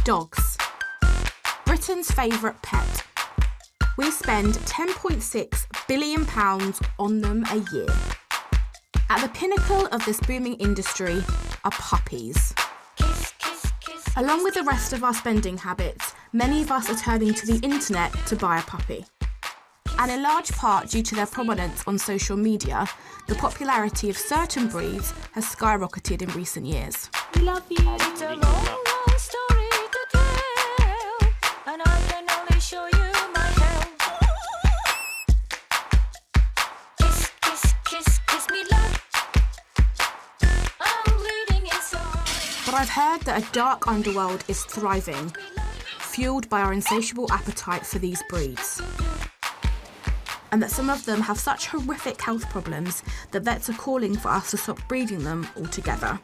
Dogs. Britain's favourite pet. We spend £10.6 billion on them a year. At the pinnacle of this booming industry are puppies. Along with the rest of our spending habits, many of us are turning to the internet to buy a puppy. And in large part due to their prominence on social media, the popularity of certain breeds has skyrocketed in recent years. We love you. It's a long, long story to tell, and I can only show you my hell. Kiss, kiss, kiss, kiss me, love. I'm bleeding inside. But I've heard that a dark underworld is thriving, fueled by our insatiable appetite for these breeds. And that some of them have such horrific health problems that vets are calling for us to stop breeding them altogether.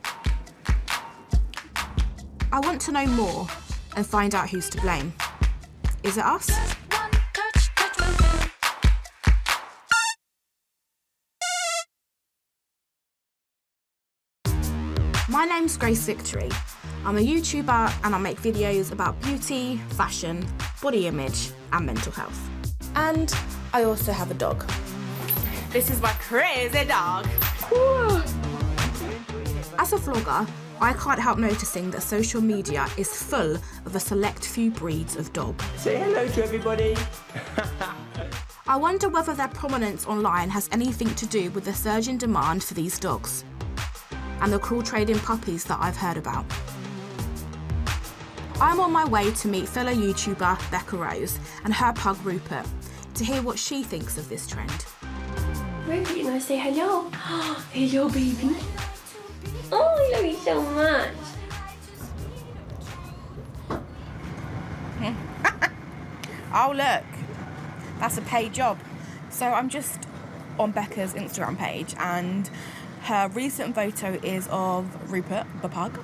I want to know more and find out who's to blame. Is it us? One touch will do. My name's Grace Victory. I'm a YouTuber and I make videos about beauty, fashion, body image and mental health. And I also have a dog. This is my crazy dog. As a vlogger, I can't help noticing that social media is full of a select few breeds of dog. Say hello to everybody. I wonder whether their prominence online has anything to do with the surge in demand for these dogs and the cruel trade in puppies that I've heard about. I'm on my way to meet fellow YouTuber Becca Rose and her pug Rupert to hear what she thinks of this trend. Rupert, you want to say hello? Hello, baby. Oh, I love you so much. Oh look, that's a paid job. So I'm just on Becca's Instagram page and her recent photo is of Rupert, the pug,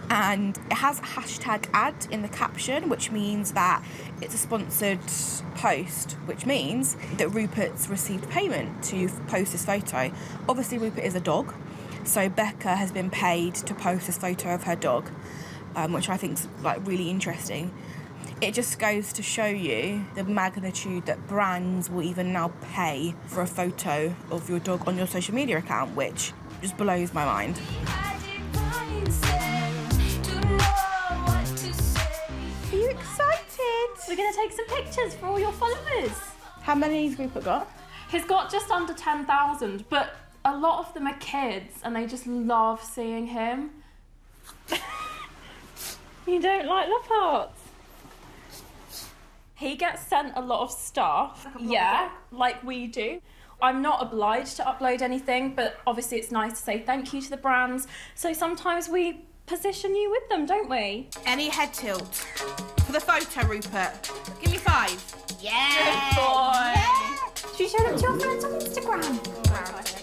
and it has a hashtag ad in the caption, which means that it's a sponsored post, which means that Rupert's received payment to post this photo. Obviously Rupert is a dog, so Becca has been paid to post this photo of her dog, which I think is like really interesting. It just goes to show you the magnitude that brands will even now pay for a photo of your dog on your social media account, which just blows my mind. Are you excited? We're going to take some pictures for all your followers. How many has Rupert got? He's got just under 10,000, but a lot of them are kids and they just love seeing him. You don't like love hearts? He gets sent a lot of stuff, yeah, like we do. I'm not obliged to upload anything, but obviously it's nice to say thank you to the brands. So sometimes we position you with them, don't we? Any head tilt for the photo, Rupert? Give me 5. Yeah. Good boy. Yeah. Should we show them to your friends on Instagram?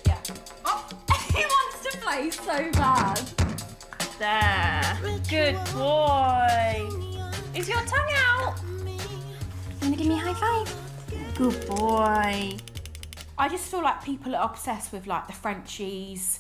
Yeah. Oh, he wants to play so bad. There. Good boy. Is your tongue out? You want to give me a high five? Good boy. I just feel like people are obsessed with like the Frenchies,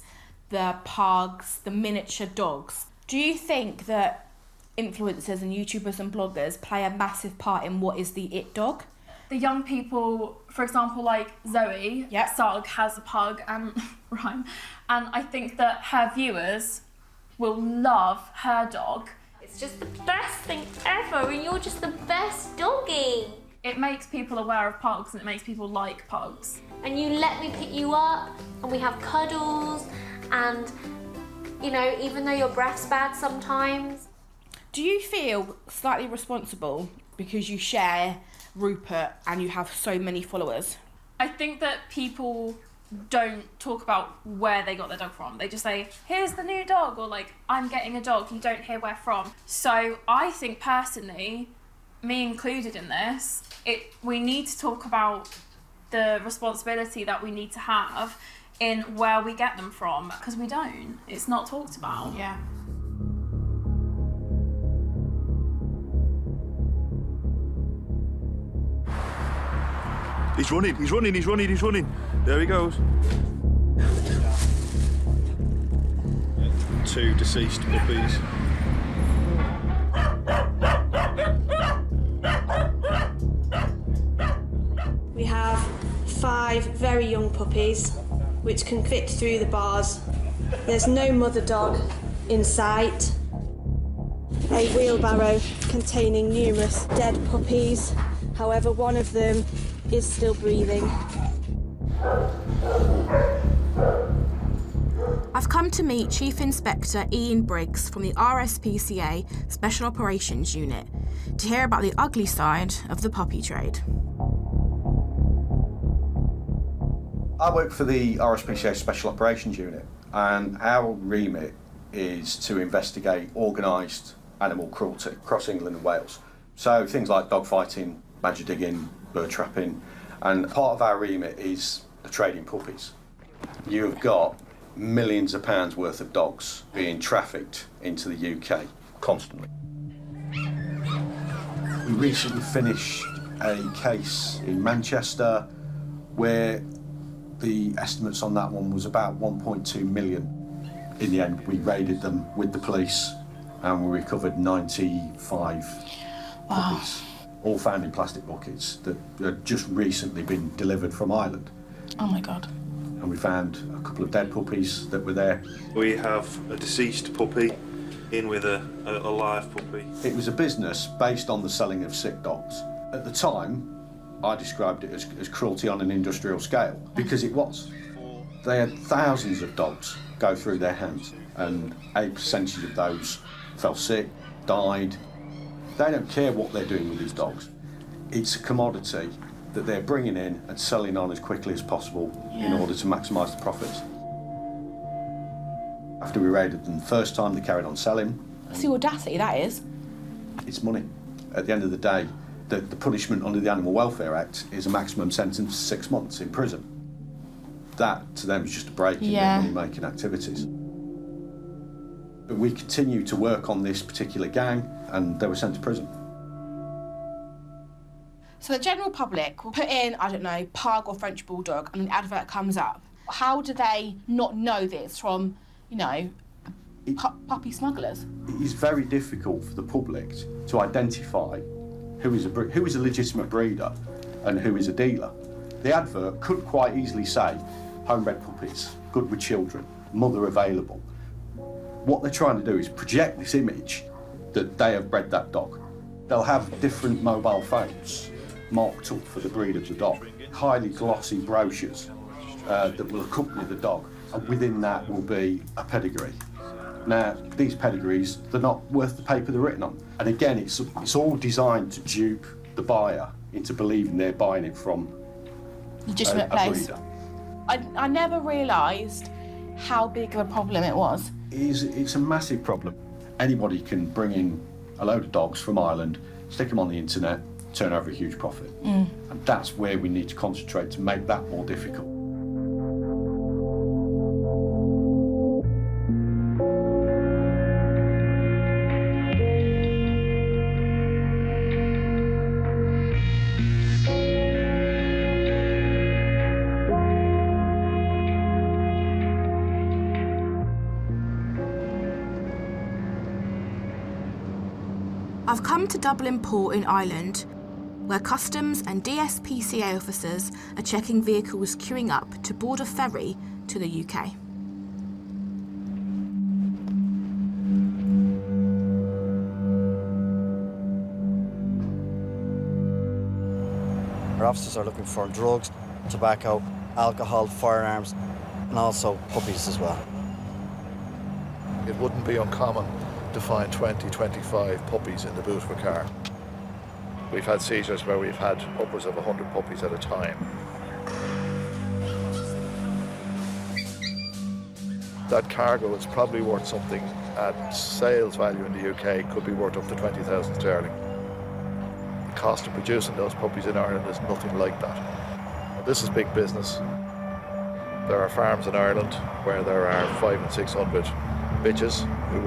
the pugs, the miniature dogs. Do you think that influencers and YouTubers and bloggers play a massive part in what is the it dog? The young people, for example, like Zoe, Yep. Sug has a pug and rhyme, and I think that her viewers will love her dog. It's just the best thing ever, and you're just the best doggy. It makes people aware of pugs and it makes people like pugs. And you let me pick you up, and we have cuddles, and, you know, even though your breath's bad sometimes. Do you feel slightly responsible because you share Rupert and you have so many followers? I think that people don't talk about where they got their dog from. They just say, here's the new dog, or like, I'm getting a dog, you don't hear where from. So I think personally, me included in this, we need to talk about the responsibility that we need to have in where we get them from, because we don't. It's not talked about. Yeah. He's running, he's running, he's running, he's running. There he goes. 2 deceased puppies. 5 very young puppies, which can fit through the bars. There's no mother dog in sight. A wheelbarrow containing numerous dead puppies. However, one of them is still breathing. I've come to meet Chief Inspector Ian Briggs from the RSPCA Special Operations Unit to hear about the ugly side of the puppy trade. I work for the RSPCA Special Operations Unit, and our remit is to investigate organised animal cruelty across England and Wales. So things like dog fighting, badger digging, bird trapping, and part of our remit is the trade in puppies. You've got millions of pounds worth of dogs being trafficked into the UK constantly. We recently finished a case in Manchester where the estimates on that one was about 1.2 million. In the end, we raided them with the police and we recovered 95 puppies, all found in plastic buckets that had just recently been delivered from Ireland. Oh my God. And we found a couple of dead puppies that were there. We have a deceased puppy in with a live puppy. It was a business based on the selling of sick dogs. At the time, I described it as cruelty on an industrial scale, because it was. They had thousands of dogs go through their hands, and a percentage of those fell sick, died. They don't care what they're doing with these dogs. It's a commodity that they're bringing in and selling on as quickly as possible in order to maximise the profits. After we raided them the first time, they carried on selling. That's the audacity, that is. It's money. At the end of the day, the punishment under the Animal Welfare Act is a maximum sentence of 6 months in prison. That, to them, is just a break in their money-making activities. But we continue to work on this particular gang, and they were sent to prison. So the general public will put in, I don't know, pug or French bulldog, and an advert comes up. How do they not know this from, you know, puppy smugglers? It is very difficult for the public to identify who is a legitimate breeder and who is a dealer. The advert could quite easily say, homebred puppies, good with children, mother available. What they're trying to do is project this image that they have bred that dog. They'll have different mobile phones marked up for the breed of the dog, highly glossy brochures that will accompany the dog, and within that will be a pedigree. Now, these pedigrees, they're not worth the paper they're written on. And again, it's all designed to dupe the buyer into believing they're buying it from legitimate a place. breeder. I never realised how big of a problem it was. It's a massive problem. Anybody can bring in a load of dogs from Ireland, stick them on the internet, turn over a huge profit. And that's where we need to concentrate to make that more difficult. I've come to Dublin Port in Ireland, where customs and DSPCA officers are checking vehicles queuing up to board a ferry to the UK. Our officers are looking for drugs, tobacco, alcohol, firearms, and also puppies as well. It wouldn't be uncommon to find 20, 25 puppies in the boot of a car. We've had seizures where we've had upwards of 100 puppies at a time. That cargo is probably worth something at sales value in the UK, could be worth up to 20,000 sterling. The cost of producing those puppies in Ireland is nothing like that. This is big business. There are farms in Ireland where there are 500 and 600 bitches who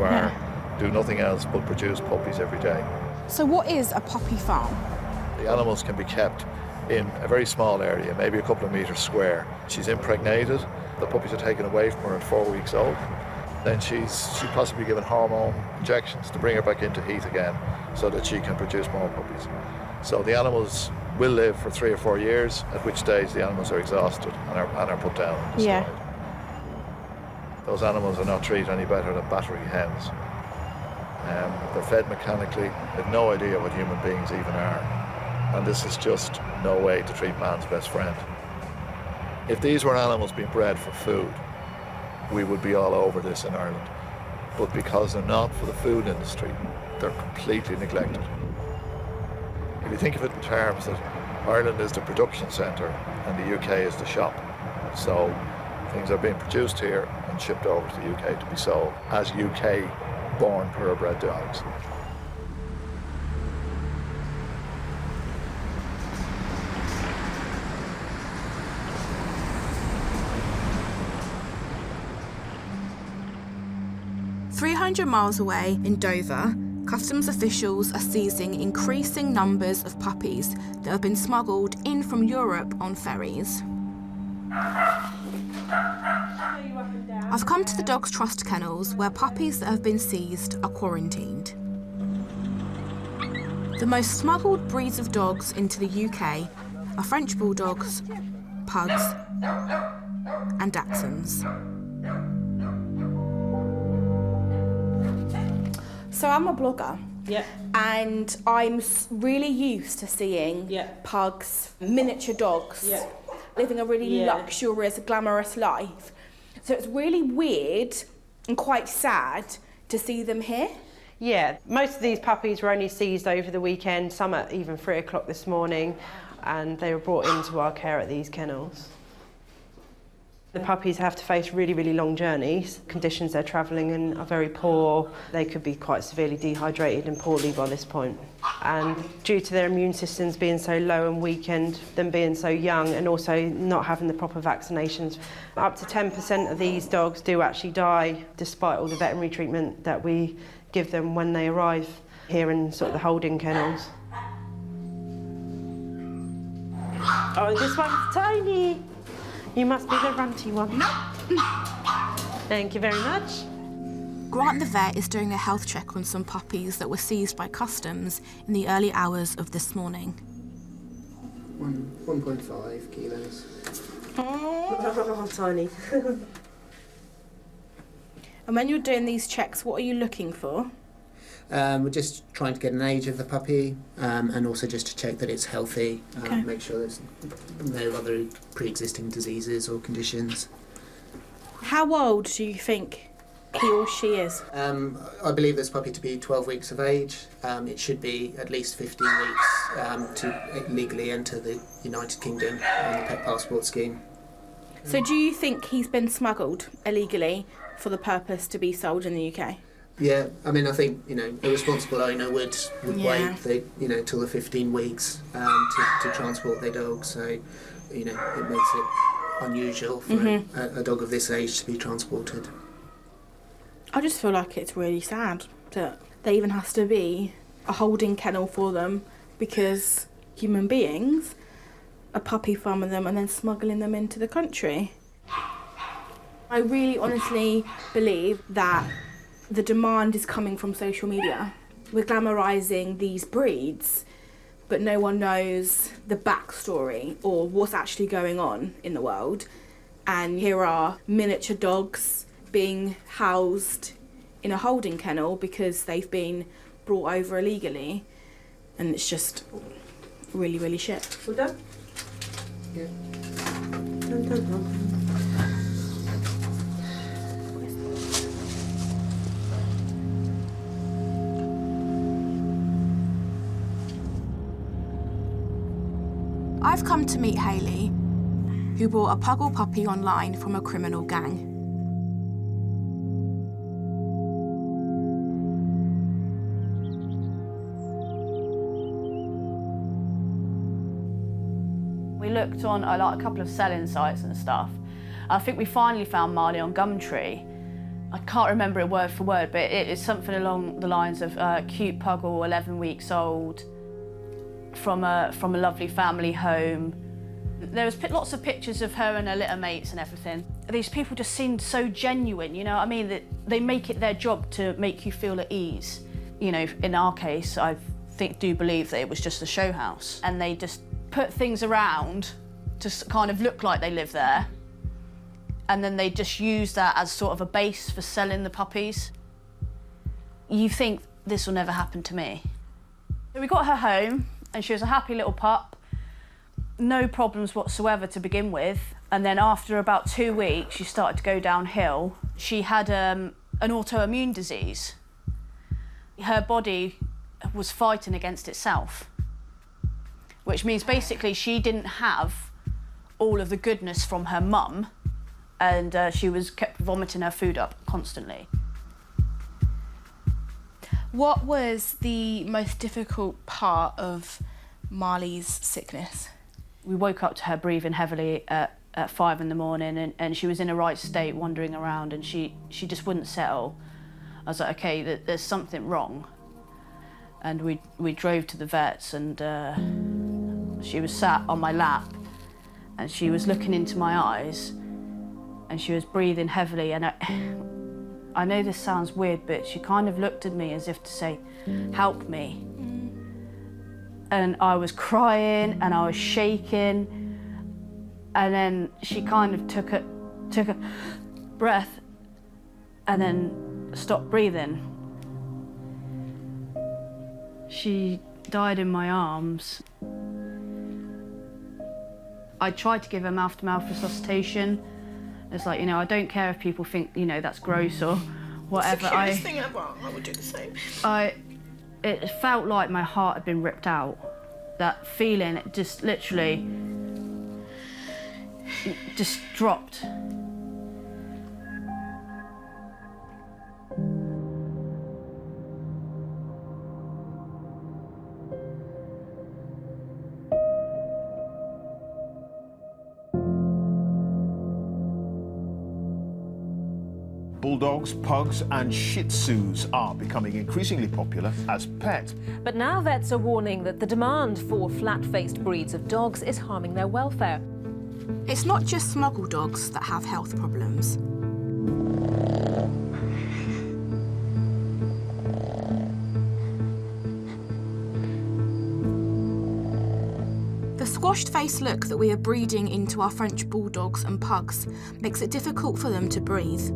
do nothing else but produce puppies every day. So what is a puppy farm? The animals can be kept in a very small area, maybe a couple of metres square. She's impregnated, the puppies are taken away from her at 4 weeks old. Then she's possibly given hormone injections to bring her back into heat again so that she can produce more puppies. So the animals will live for 3 or 4 years, at which stage the animals are exhausted and are put down and destroyed. Yeah. Those animals are not treated any better than battery hens. They're fed mechanically, they have no idea what human beings even are. And this is just no way to treat man's best friend. If these were animals being bred for food, we would be all over this in Ireland. But because they're not for the food industry, they're completely neglected. If you think of it in terms that Ireland is the production centre and the UK is the shop, so things are being produced here and shipped over to the UK to be sold as UK-born purebred dogs. "300 miles away in Dover, customs officials are seizing increasing numbers of puppies that have been smuggled in from Europe on ferries. I've come to the Dogs Trust kennels where puppies that have been seized are quarantined. The most smuggled breeds of dogs into the UK are French Bulldogs, Pugs and Dachshunds. So I'm a blogger. Yeah. And I'm really used to seeing pugs, miniature dogs, living a really luxurious, glamorous life. So it's really weird and quite sad to see them here. Yeah, most of these puppies were only seized over the weekend, some at even 3 o'clock this morning, and they were brought into our care at these kennels. The puppies have to face really, really long journeys. Conditions they're travelling in are very poor. They could be quite severely dehydrated and poorly by this point. And due to their immune systems being so low and weakened, them being so young and also not having the proper vaccinations, up to 10% of these dogs do actually die despite all the veterinary treatment that we give them when they arrive here in sort of the holding kennels. Oh, this one's tiny. You must be the runty one. Thank you very much. Grant the vet is doing a health check on some puppies that were seized by customs in the early hours of this morning. 1.5 kilos. Oh, tiny. And when you're doing these checks, what are you looking for? We're just trying to get an age of the puppy and also just to check that it's healthy, make sure there's no other pre-existing diseases or conditions. How old do you think he or she is? I believe this puppy to be 12 weeks of age. It should be at least 15 weeks to legally enter the United Kingdom on the pet passport scheme. So do you think he's been smuggled illegally for the purpose to be sold in the UK? Yeah, I mean, I think, a responsible owner would wait, till the 15 weeks to transport their dog. So, it makes it unusual for a dog of this age to be transported. I just feel like it's really sad that there even has to be a holding kennel for them because human beings are puppy farming them and then smuggling them into the country. I really honestly believe that the demand is coming from social media. We're glamorising these breeds, but no one knows the backstory or what's actually going on in the world. And here are miniature dogs being housed in a holding kennel because they've been brought over illegally. And it's just really, really shit. All done? Yeah. Done. I've come to meet Hayley, who bought a Puggle puppy online from a criminal gang. We looked on a couple of selling sites and stuff. I think we finally found Marley on Gumtree. I can't remember it word for word, but it is something along the lines of cute Puggle, 11 weeks old, from a lovely family home. There was lots of pictures of her and her little mates and everything. These people just seemed so genuine, I mean, they make it their job to make you feel at ease. In our case, I do believe that it was just a show house, and they just put things around to kind of look like they live there, and then they just use that as sort of a base for selling the puppies. You think, this will never happen to me. So we got her home, and she was a happy little pup, no problems whatsoever to begin with. And then after about 2 weeks, she started to go downhill. She had an autoimmune disease. Her body was fighting against itself, which means basically she didn't have all of the goodness from her mum, and she kept vomiting her food up constantly. What was the most difficult part of Marley's sickness? We woke up to her breathing heavily at 5 in the morning, and she was in a right state, wandering around, and she just wouldn't settle. I was like, okay, there's something wrong. And we drove to the vets, and she was sat on my lap, and she was looking into my eyes, and she was breathing heavily, and I know this sounds weird, but she kind of looked at me as if to say, help me. And I was crying, and I was shaking, and then she kind of took a breath and then stopped breathing. She died in my arms. I tried to give her mouth-to-mouth resuscitation. It's like, I don't care if people think, that's gross or whatever. It's the cutest thing ever. I would do the same. It felt like my heart had been ripped out. That feeling, it just literally just dropped. Bulldogs, pugs and Shih Tzus are becoming increasingly popular as pets. But now vets are warning that the demand for flat-faced breeds of dogs is harming their welfare. It's not just smuggle dogs that have health problems. The squashed-face look that we are breeding into our French bulldogs and pugs makes it difficult for them to breathe.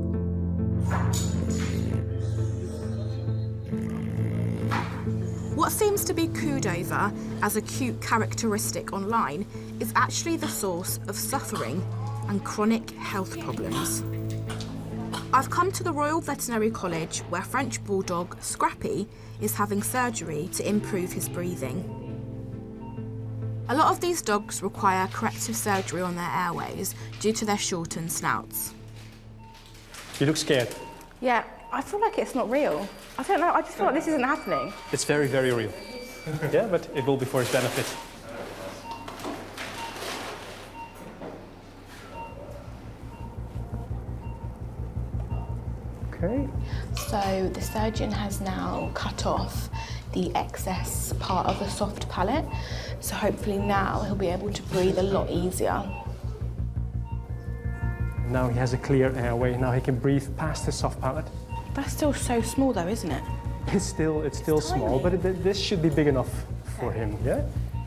What seems to be cooed over as a cute characteristic online is actually the source of suffering and chronic health problems. I've come to the Royal Veterinary College where French bulldog Scrappy is having surgery to improve his breathing. A lot of these dogs require corrective surgery on their airways due to their shortened snouts. You look scared. Yeah, I feel like it's not real. I don't know, I just feel like this isn't happening. It's very, very real. Yeah, but it will be for his benefit. Okay. So the surgeon has now cut off the excess part of the soft palate. So hopefully now he'll be able to breathe a lot easier. Now he has a clear airway. Now he can breathe past the soft palate. That's still so small though, isn't it? It's still small, but this should be big enough for him, yeah?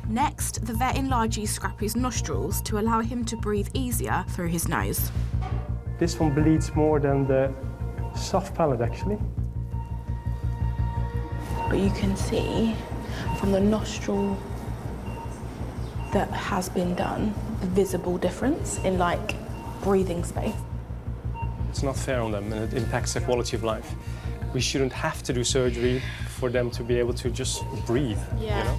Next, the vet enlarges Scrappy's nostrils to allow him to breathe easier through his nose. This one bleeds more than the soft palate, actually. But you can see from the nostril that has been done, the visible difference in breathing space. It's not fair on them, and it impacts their quality of life. We shouldn't have to do surgery for them to be able to just breathe, yeah.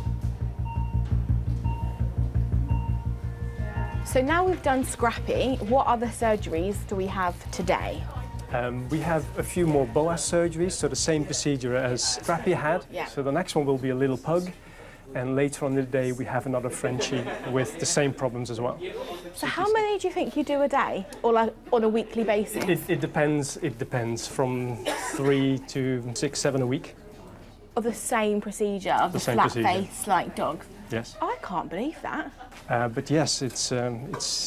So now we've done Scrappy, what other surgeries do we have today? We have a few more BOAS surgeries, so the same procedure as Scrappy had. Yeah. So the next one will be a little pug, and later on in the day we have another Frenchie with the same problems as well. So how many do you think you do a day, or on a weekly basis? It depends from 3 to 6, 7 a week. Of the same procedure, of the flat face dog? Yes. I can't believe that. But yes, it's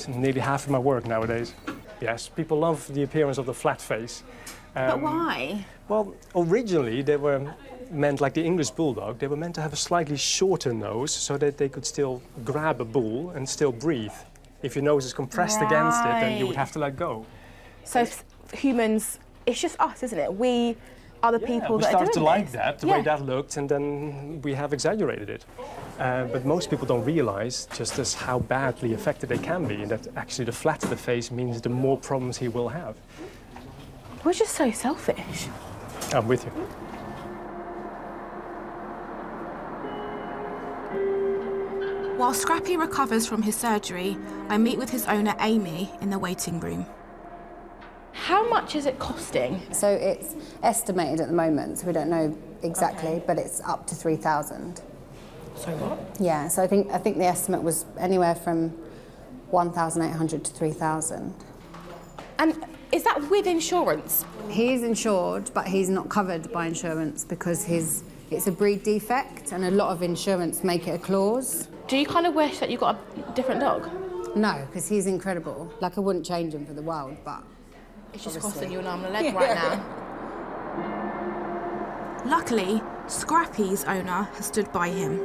nearly half of my work nowadays. Yes, people love the appearance of the flat face. But why? Well, originally they were meant, like the English Bulldog, they were meant to have a slightly shorter nose so that they could still grab a bull and still breathe. If your nose is compressed against it, then you would have to let go. So humans, it's just us, isn't it? We are the people that are doing we started to like that, the way Yeah. that looked, and then we have exaggerated it. But most people don't realize just as how badly affected they can be, and that actually the flatter the face means the more problems he will have. We're just so selfish. I'm with you. While Scrappy recovers from his surgery, I meet with his owner Amy in the waiting room. How much is it costing? So it's estimated at the moment, so we don't know exactly, but it's up to 3,000. So what? Yeah, so I think the estimate was anywhere from 1,800 to 3,000. And is that with insurance? He is insured, but he's not covered by insurance because it's a breed defect, and a lot of insurance make it a clause. Do you kind of wish that you got a different dog? No, because he's incredible. Like, I wouldn't change him for the world, but it's just obviously. costing you an arm and a leg right now. Luckily, Scrappy's owner has stood by him.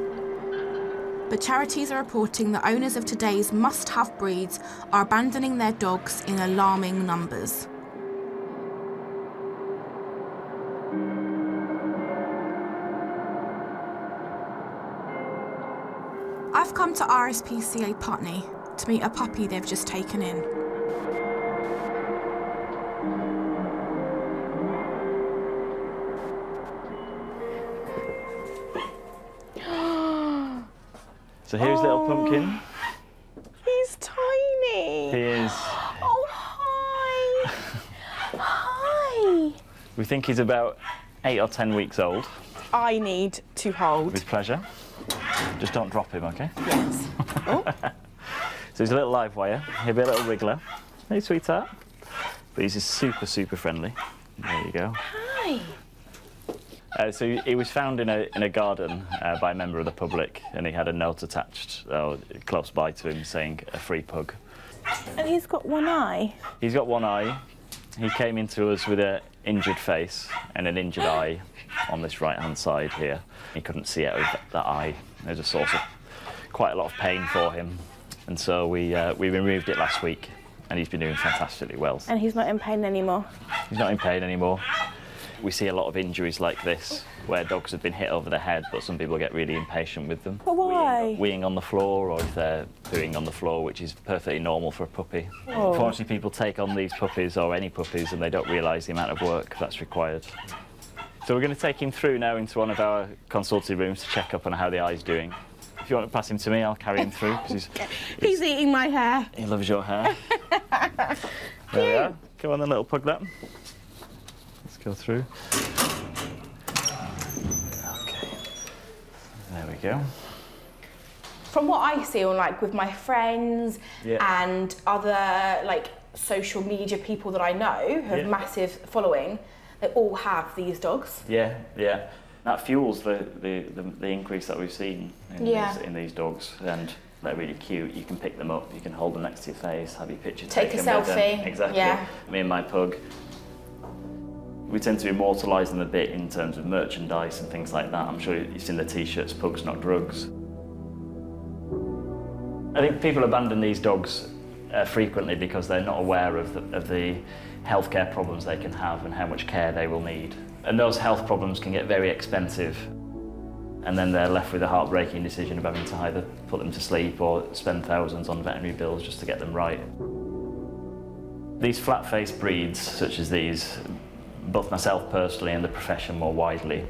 But charities are reporting that owners of today's must-have breeds are abandoning their dogs in alarming numbers. I've come to RSPCA Putney to meet a puppy they've just taken in. So here's little Pumpkin. He's tiny. He is. Oh, hi. Hi. We think he's about 8 or 10 weeks old. I need to hold. With pleasure. Just don't drop him, okay? Yes. Oh. So he's a little live wire. He'll be a little wriggler. Hey, sweetheart. But he's just super, super friendly. There you go. Hi. So he was found in a garden by a member of the public, and he had a note attached close by to him saying a free pug. And he's got one eye. He's got one eye. He came into us with an injured face and an injured eye on this right-hand side here. He couldn't see out of that eye. There's a source of quite a lot of pain for him. And so we removed it last week, and he's been doing fantastically well. And he's not in pain anymore. He's not in pain anymore. We see a lot of injuries like this, where dogs have been hit over the head, but some people get really impatient with them. But why? Weeing on the floor, or if they're pooing on the floor, which is perfectly normal for a puppy. Oh. Unfortunately, people take on these puppies, or any puppies, and they don't realise the amount of work that's required. So we're going to take him through now into one of our consultative rooms to check up on how the eye's doing. If you want to pass him to me, I'll carry him through. He's eating my hair. He loves your hair. There we are. Come on then, little puglet. Let's go through. Okay. There we go. From what I see on, like, with my friends and other, like, social media people that I know who have massive following, they all have these dogs. Yeah, yeah. That fuels the increase that we've seen in these dogs, and they're really cute. You can pick them up, you can hold them next to your face, have your picture Take a taken with them. selfie. Exactly. Yeah. Me and my pug. We tend to immortalise them a bit in terms of merchandise and things like that. I'm sure you've seen the t-shirts, Pugs Not Drugs. I think people abandon these dogs frequently because they're not aware of the healthcare problems they can have and how much care they will need. And those health problems can get very expensive, and then they're left with a heartbreaking decision of having to either put them to sleep or spend thousands on veterinary bills just to get them right. These flat-faced breeds, such as these, both myself personally and the profession more widely,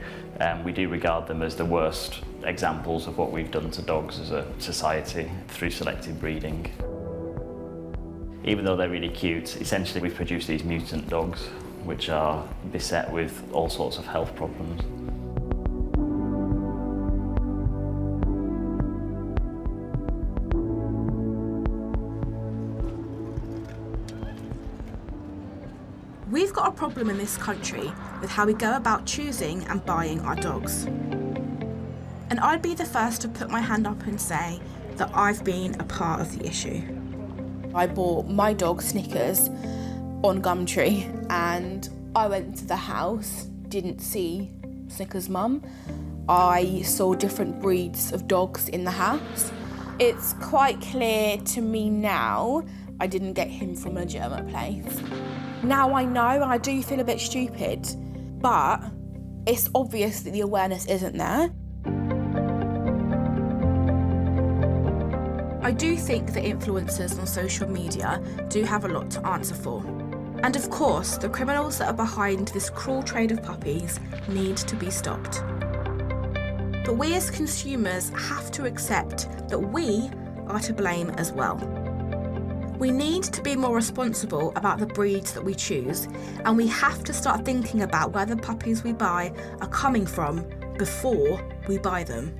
we do regard them as the worst examples of what we've done to dogs as a society through selective breeding. Even though they're really cute, essentially we've produced these mutant dogs, which are beset with all sorts of health problems. We've got a problem in this country with how we go about choosing and buying our dogs. And I'd be the first to put my hand up and say that I've been a part of the issue. I bought my dog Snickers on Gumtree, and I went to the house, didn't see Snicker's mum, I saw different breeds of dogs in the house. It's quite clear to me now I didn't get him from a legitimate place. Now I know I do feel a bit stupid, but it's obvious that the awareness isn't there. I do think that influencers on social media do have a lot to answer for. And of course, the criminals that are behind this cruel trade of puppies need to be stopped. But we as consumers have to accept that we are to blame as well. We need to be more responsible about the breeds that we choose, and we have to start thinking about where the puppies we buy are coming from before we buy them.